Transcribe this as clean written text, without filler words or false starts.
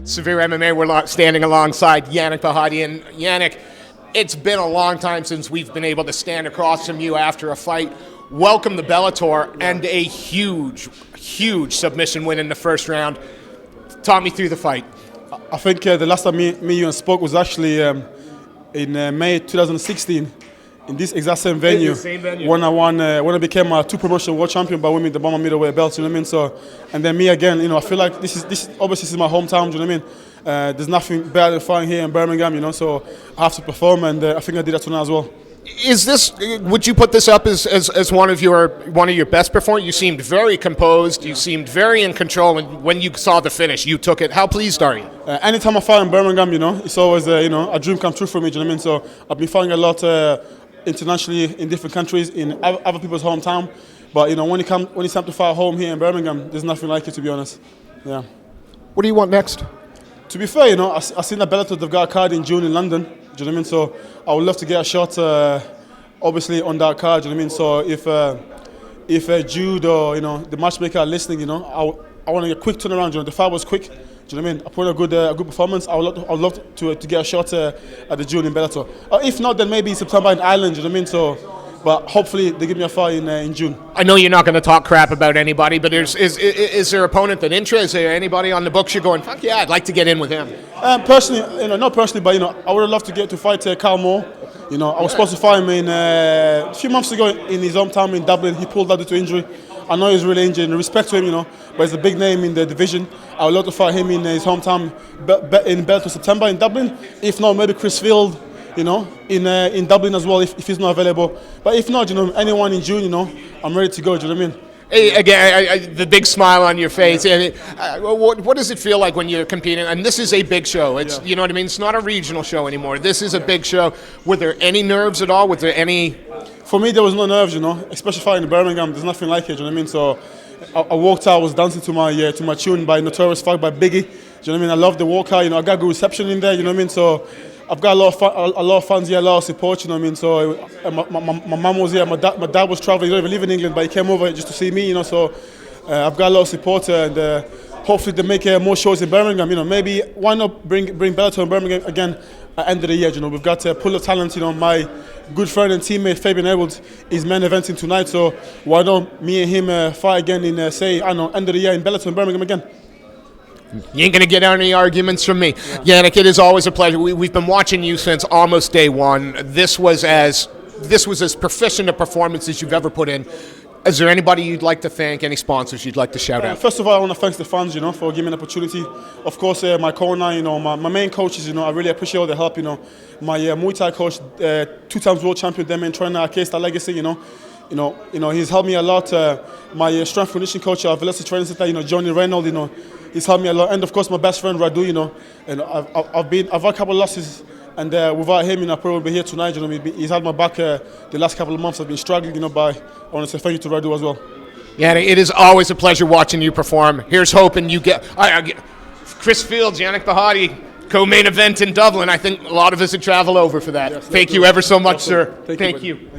Severe MMA. We're standing alongside Yannick Bahati. And Yannick, it's been a long time since we've been able to stand across from you after a fight. Welcome to Bellator and a huge, huge submission win in the first round. Talk me through the fight. I think the last time me, you and spoke was actually in May 2016 in this exact same venue. When I became a two-promotion world champion by winning the bomber middleweight belt. You know what I mean? So, and then me again. You know, I feel like this is my hometown. You know what I mean? There's nothing better than fighting here in Birmingham. You know, so I have to perform, and I think I did that tonight as well. Is this? Would you put this up as one of your best performances? You seemed very composed. You seemed very in control. And when you saw the finish, you took it. How pleased are you? Anytime I fight in Birmingham, you know, it's always a dream come true for me. Do you know what I mean? So I've been fighting a lot internationally in different countries in other people's hometown. But you know, when it's time to fight home here in Birmingham, there's nothing like it, to be honest. Yeah. What do you want next? To be fair, you know, I seen that Bellator, they've got a card in June in London. Do you know what I mean? So I would love to get a shot, obviously, on that card. Do you know what I mean? So if Jude or the matchmaker are listening, you know, I want to get a quick turnaround. You know, the fight was quick. Do you know what I mean? I put a good performance. I would love to get a shot at the June in Bellator. If not, then maybe September in Ireland. Do you know what I mean? So. But hopefully they give me a fight in June. I know you're not going to talk crap about anybody, but is there an opponent that interests? Is there anybody on the books you're going, fuck yeah, I'd like to get in with him? Personally, not personally, but I would have loved to get to fight Carl Moore. You know, I was supposed to fight him a few months ago in his hometown in Dublin. He pulled out due to injury. I know he's really injured. And respect to him, you know, but he's a big name in the division. I would love to fight him in his hometown in Bellator September in Dublin. If not, maybe Chris Field. You know, in Dublin as well if he's not available. But if not, you know, anyone in June, you know, I'm ready to go. Do you know what I mean? Hey, again, the big smile on your face. And what does it feel like when you're competing? And this is a big show. It's you know what I mean. It's not a regional show anymore. This is a big show. Were there any nerves at all? Was there any? For me, there was no nerves. You know, especially fighting in Birmingham. There's nothing like it. Do you know what I mean? So I walked out. I was dancing to my tune by Notorious Fight by Biggie. Do you know what I mean? I love the walkout. You know, I got good reception in there. You know what I mean? So. I've got a lot of fans here, a lot of support, you know what I mean? So my mum was here, my dad was traveling, he don't even live in England, but he came over just to see me, you know, so I've got a lot of support and hopefully they make more shows in Birmingham, you know, maybe why not bring Bellator in Birmingham again at the end of the year, you know, we've got a pool of talent, you know, my good friend and teammate Fabian Edwards is main eventing tonight, so why don't me and him fight again in, end of the year in Bellator in Birmingham again. You ain't going to get any arguments from me. Yeah. Yannick, it is always a pleasure. We've been watching you since almost day one. This was as proficient a performance as you've ever put in. Is there anybody you'd like to thank, any sponsors you'd like to shout out? First of all, I want to thank the fans, you know, for giving me an opportunity. Of course, my corner, you know, my main coaches, you know, I really appreciate all the help, you know. My Muay Thai coach, 2 times world champion, Damian Trainer, Case that legacy, you know. He's helped me a lot. My strength conditioning coach at Velocity Training Center, you know, Johnny Reynolds, you know, he's helped me a lot. And of course, my best friend Radu, you know, and I've had a couple of losses, and without him, you know, I probably be here tonight. You know, he's had my back the last couple of months. I've been struggling, you know. I want to say thank you to Radu as well. Yeah, it is always a pleasure watching you perform. Here's hoping you get Chris Fields, Yannick Bahati. Co-main event in Dublin. I think a lot of us would travel over for that. Yes, thank you ever so much, sir. Thank you.